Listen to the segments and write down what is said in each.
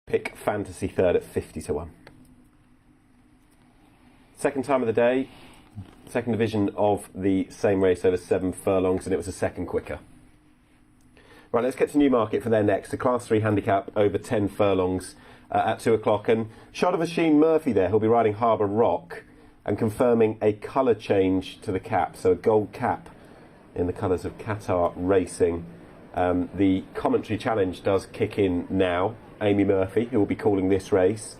Pick Fantasy third at 50 to 1. Second time of the day, second division of the same race over 7 furlongs, and it was a second quicker. Right, let's get to Newmarket for their next. A Class 3 handicap over 10 furlongs at 2 o'clock. And shot of Sheen Murphy there, who'll be riding Harbour Rock and confirming a colour change to the cap. So a gold cap in the colours of Qatar Racing. The commentary challenge does kick in now. Amy Murphy, who will be calling this race,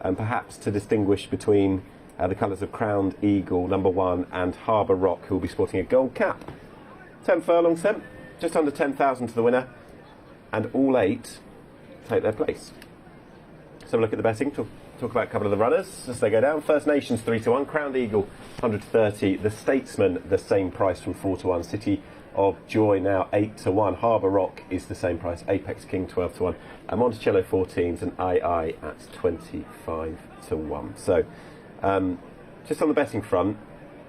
and perhaps to distinguish between the colours of Crowned Eagle, number 1, and Harbour Rock, who will be sporting a gold cap. 10 furlongs then, just under 10,000 to the winner, and all 8 take their place. Let's have a look at the betting, talk about a couple of the runners as they go down. First Nations 3 to 1, Crowned Eagle 100 to 30, The Statesman the same price from 4 to 1, City of Joy now 8 to 1, Harbour Rock is the same price, Apex King 12 to 1, and Monticello 14s, and II at 25 to 1. So just on the betting front,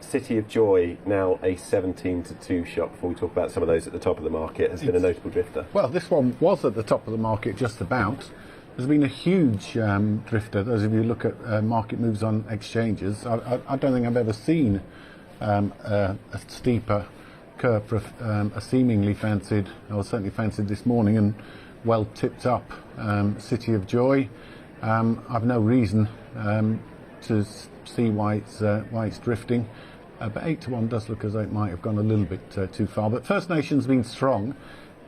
City of Joy now a 17 to 2 shot. Before we talk about some of those at the top of the market, has been a notable drifter. Well, this one was at the top of the market just about. There's been a huge drifter. Those of you who look at market moves on exchanges, I don't think I've ever seen a steeper curve for a seemingly fancied, or certainly fancied this morning, and well tipped up City of Joy. I've no reason to see why it's drifting, but 8 to 1 does look as though it might have gone a little bit too far. But First Nation's been strong.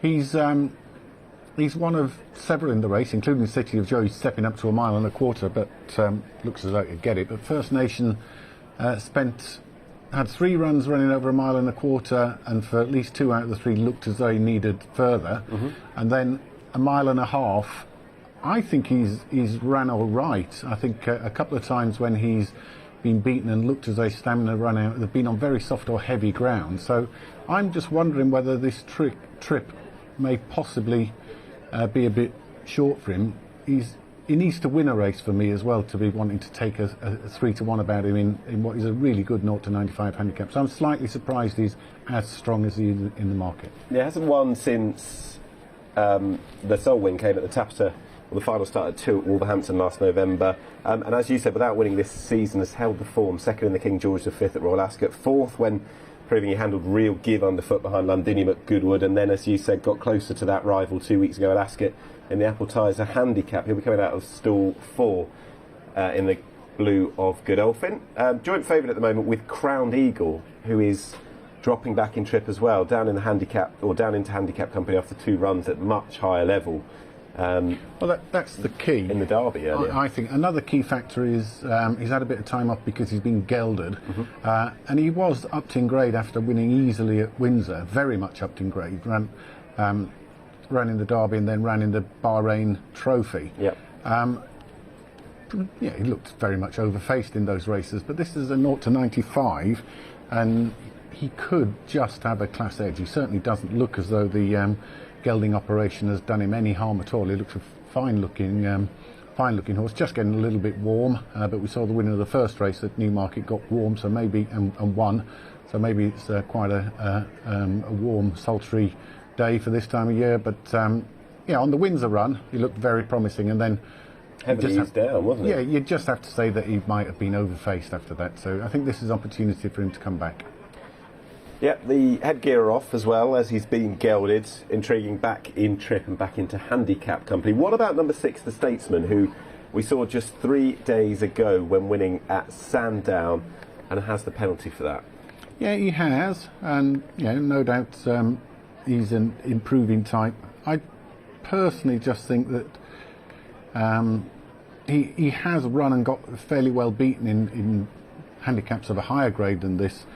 He's one of several in the race, including City of Joy, stepping up to 1.25 miles, but looks as though he could get it. But First Nation had 3 runs running over 1.25 miles, and for at least 2 out of the 3 looked as though he needed further. And then 1.5 miles, I think he's ran all right. I think a couple of times when he's been beaten and looked as though his stamina run out, they've been on very soft or heavy ground. So I'm just wondering whether this trip may possibly be a bit short for him. He needs to win a race for me as well to be wanting to take a 3 to 1 about him in what is a really good 0 to 95 handicap. So I'm slightly surprised he's as strong as he is in the market. Yeah, he hasn't won since the sole win came at the Tapster, or the final start at 2 at Wolverhampton last November. And as you said, without winning this season, has held the form. Second in the King George V at Royal Ascot, 4th when proving he handled real give underfoot behind Londinium at Goodwood, and then, as you said, got closer to that rival 2 weeks ago at Ascot in the Appletiser handicap. He'll be coming out of stall 4 in the blue of Godolphin. Joint favourite at the moment with Crowned Eagle, who is dropping back in trip as well, down in the handicap, or down into handicap company after 2 runs at much higher level. Well, that's the key in the Derby earlier. I think another key factor is he's had a bit of time off because he's been gelded, and he was upped in grade after winning easily at Windsor, very much upped in grade. Ran in the Derby and then ran in the Bahrain Trophy. Yep. Yeah, he looked very much overfaced in those races, but this is a 0 to 95, and he could just have a class edge. He certainly doesn't look as though the gelding operation has done him any harm at all. He looks a fine-looking horse, just getting a little bit warm. But we saw the winner of the first race at Newmarket got warm, so maybe and won. So maybe it's quite a warm, sultry day for this time of year. But yeah, on the Windsor run, he looked very promising, and then heavily eased down, wasn't it? Yeah, you just have to say that he might have been overfaced after that. So I think this is an opportunity for him to come back. Yeah, the headgear off as well as he's being gelded, intriguing back in trip and back into handicap company. What about number 6, The Statesman, who we saw just 3 days ago when winning at Sandown, and has the penalty for that? Yeah, he has, and no doubt he's an improving type. I personally just think that he has run and got fairly well beaten in handicaps of a higher grade than this.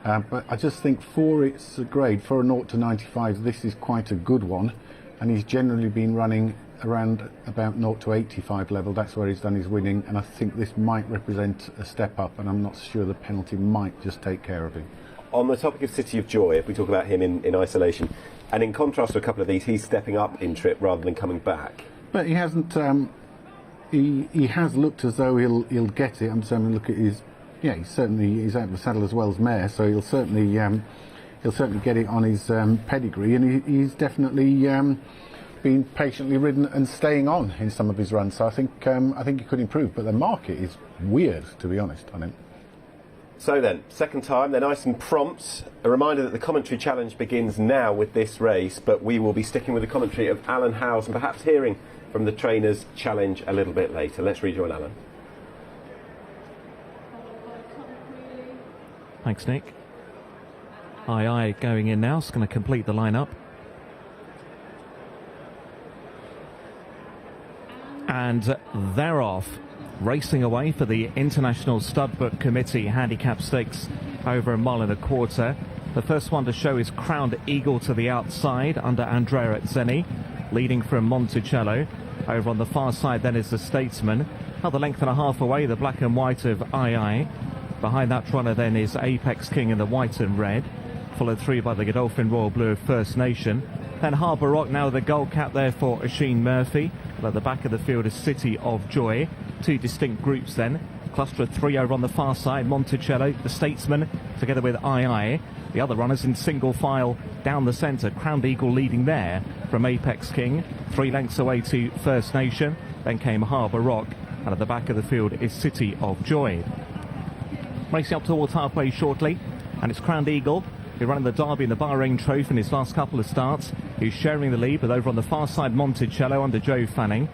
But I just think for its grade, for a 0 to 95, this is quite a good one, and he's generally been running around about 0 to 85 level. That's where he's done his winning, and I think this might represent a step up, and I'm not sure the penalty might just take care of him. On the topic of City of Joy, if we talk about him in isolation, and in contrast to a couple of these, he's stepping up in trip rather than coming back. But he hasn't. He has looked as though he'll get it. I'm just having a look at his. Yeah, he's out of the saddle as well as mare, so he'll certainly get it on his pedigree, and he's definitely been patiently ridden and staying on in some of his runs. So I think he could improve. But the market is weird, to be honest, on him. So then, second time, they're nice and prompt. A reminder that the commentary challenge begins now with this race, but we will be sticking with the commentary of Alan Howes and perhaps hearing from the trainers' challenge a little bit later. Let's rejoin Alan. Thanks, Nick. Aye going in now. It's going to complete the lineup. And they're off, racing away for the International Studbook Committee Handicap Stakes over a mile and a quarter. The first one to show is Crowned Eagle to the outside under Andrea Zeni, leading from Monticello. Over on the far side then is the Statesman. Another length and a half away, the black and white of Aye. Behind that runner then is Apex King in the white and red, followed through by the Godolphin Royal Blue of First Nation. Then Harbour Rock, now the gold cap there for Oisin Murphy. At the back of the field is City of Joy. Two distinct groups then. Cluster of three over on the far side. Monticello, the Statesman, together with Aye. The other runners in single file down the centre. Crowned Eagle leading there from Apex King. 3 lengths away to First Nation. Then came Harbour Rock. And at the back of the field is City of Joy. Racing up towards halfway shortly. And it's Crowned Eagle, who's running the Derby and the Bahrain Trophy in his last couple of starts. He's sharing the lead, but over on the far side, Monticello under Joe Fanning.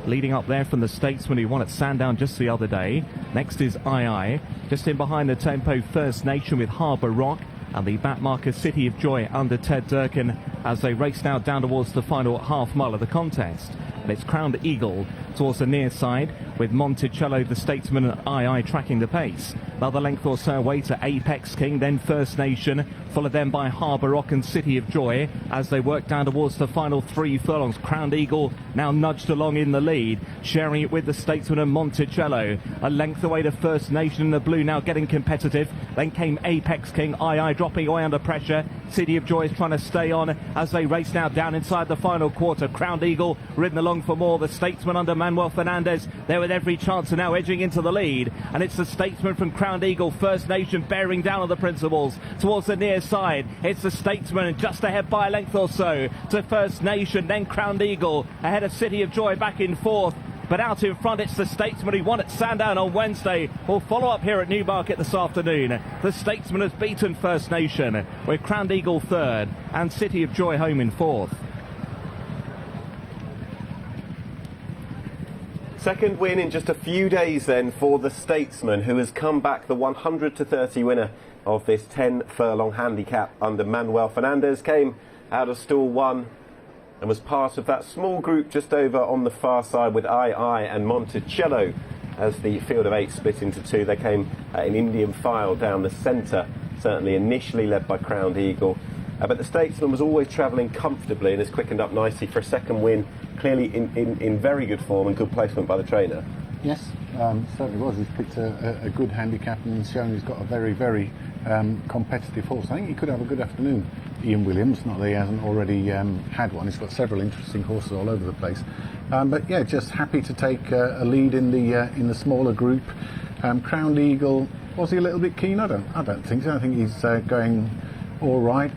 Leading up there from the Statesman, who won at Sandown just the other day. Next is Aye. Just in behind the tempo, First Nation with Harbour Rock. And the back marker, City of Joy, under Ted Durkin, as they race now down towards the final half mile of the contest. And it's Crowned Eagle towards the near side, with Monticello, the Statesman, and Aye tracking the pace. Another length or so away to Apex King, then First Nation, followed then by Harbour Rock and City of Joy as they work down towards the final 3 furlongs. Crowned Eagle now nudged along in the lead, sharing it with the Statesman and Monticello. A length away to First Nation in the blue, now getting competitive. Then came Apex King, Aye dropping away under pressure. City of Joy is trying to stay on as they race now down inside the final quarter. Crowned Eagle ridden along for more. The Statesman under Manuel Fernandes, there with every chance, and now edging into the lead. And it's the Statesman from Crowned Eagle. First Nation bearing down on the principals towards the near side. It's the Statesman just ahead by a length or so to First Nation, then Crowned Eagle ahead of City of Joy back in fourth. But out in front, it's the Statesman who won at Sandown on Wednesday. Will follow up here at Newmarket this afternoon. The Statesman has beaten First Nation, with Crowned Eagle third and City of Joy home in fourth. Second win in just a few days then for the Statesman, who has come back the 100-30 winner of this 10 furlong handicap under Manuel Fernandes. Came out of stall 1 and was part of that small group just over on the far side with Aye and Monticello. As the field of 8 split into 2, they came in Indian file down the centre, certainly initially led by Crowned Eagle. But the Statesman was always travelling comfortably and has quickened up nicely for a second win, clearly in very good form and good placement by the trainer. Yes, certainly was. He's picked a good handicap and shown he's got a very, very competitive horse. I think he could have a good afternoon, Ian Williams, not that he hasn't already had one. He's got several interesting horses all over the place. But yeah, just happy to take a lead in the smaller group. Crowned Eagle, was he a little bit keen? I don't think so. I think he's going all right.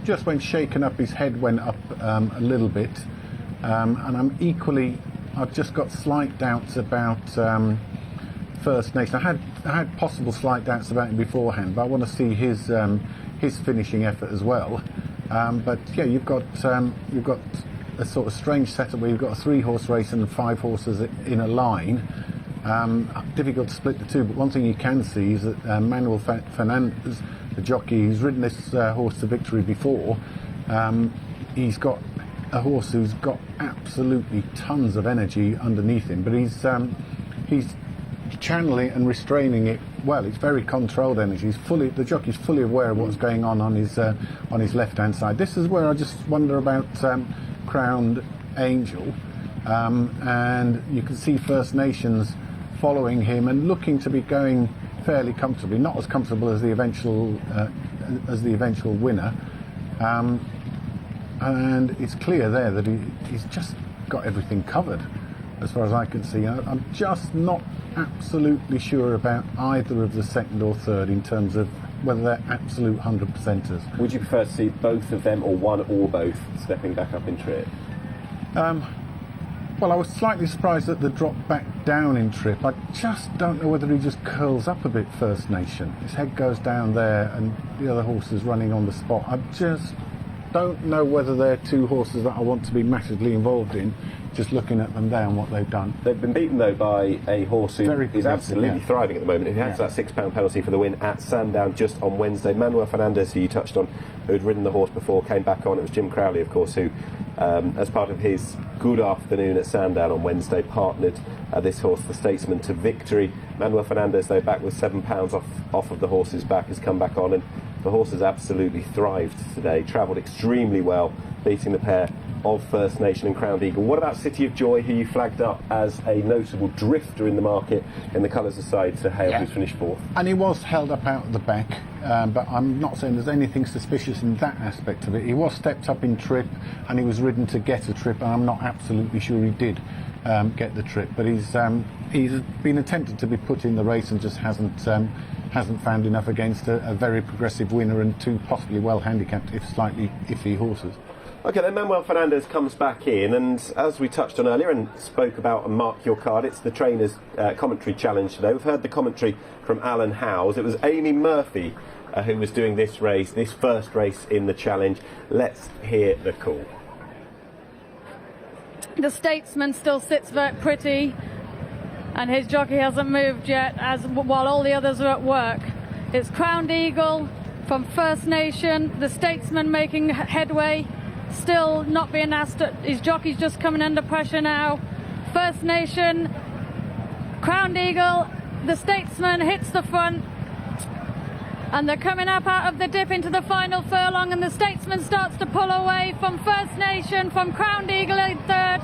Just when shaken up, his head went up a little bit. And I've just got slight doubts about First Nation. I had possible slight doubts about him beforehand, but I want to see his finishing effort as well. But yeah, you've got a sort of strange setup where you've got a 3-horse race and 5 horses in a line. Difficult to split the two, but one thing you can see is that Manuel Fernandes, the jockey who's ridden this horse to victory before, he's got a horse who's got absolutely tons of energy underneath him, but he's channeling and restraining it well. It's very controlled energy. The jockey's fully aware of what's going on his left hand side. This is where I just wonder about Crowned Angel, and you can see First Nations following him and looking to be going fairly comfortably, not as comfortable as the eventual winner. And it's clear there that he's just got everything covered, as far as I can see. I'm just not absolutely sure about either of the second or third in terms of whether they're absolute 100%ers. Would you prefer to see both of them, or one or both, stepping back up in trip? Well, I was slightly surprised at the drop back down in trip. I just don't know whether he just curls up a bit, First Nation. His head goes down there and the other horse is running on the spot. I just don't know whether they're two horses that I want to be massively involved in, just looking at them there and what they've done. They've been beaten, though, by a horse who Very is absolutely yeah. thriving at the moment, who has that £6 penalty for the win at Sandown just on Wednesday. Manuel Fernandes, who you touched on, who had ridden the horse before, came back on. It was Jim Crowley, of course, who, as part of his good afternoon at Sandown on Wednesday, partnered this horse, the Statesman, to victory. Manuel Fernandes, though, back with £7 off of the horse's back, has come back on, and the horse has absolutely thrived today, travelled extremely well, beating the pair of First Nation and Crowned Eagle. What about City of Joy, who you flagged up as a notable drifter in the market in the colours aside to Hale, who's finished fourth? And he was held up out at the back, but I'm not saying there's anything suspicious in that aspect of it. He was stepped up in trip and he was ridden to get a trip, and I'm not absolutely sure he did get the trip, but he's been attempted to be put in the race and just hasn't found enough against a very progressive winner and two possibly well handicapped, if slightly iffy horses. OK, then Manuel Fernandes comes back in, and as we touched on earlier and spoke about and Mark Your Card, it's the trainer's commentary challenge today. We've heard the commentary from Alan Howes. It was Amy Murphy who was doing this race, this first race in the challenge. Let's hear the call. The Statesman still sits very pretty, and his jockey hasn't moved yet, while all the others are at work. It's Crowned Eagle from First Nation, the Statesman making headway, still not being asked. His jockey's just coming under pressure now. First Nation, Crowned Eagle, the Statesman hits the front, and they're coming up out of the dip into the final furlong, and the Statesman starts to pull away from First Nation, from Crowned Eagle in third,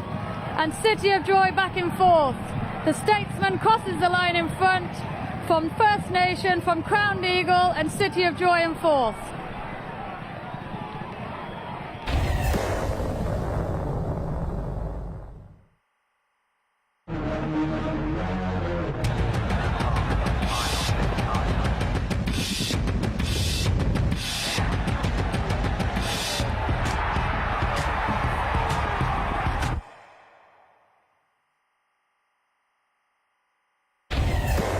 and City of Joy back in fourth. The Statesman crosses the line in front from First Nation, from Crowned Eagle, and City of Joy in fourth.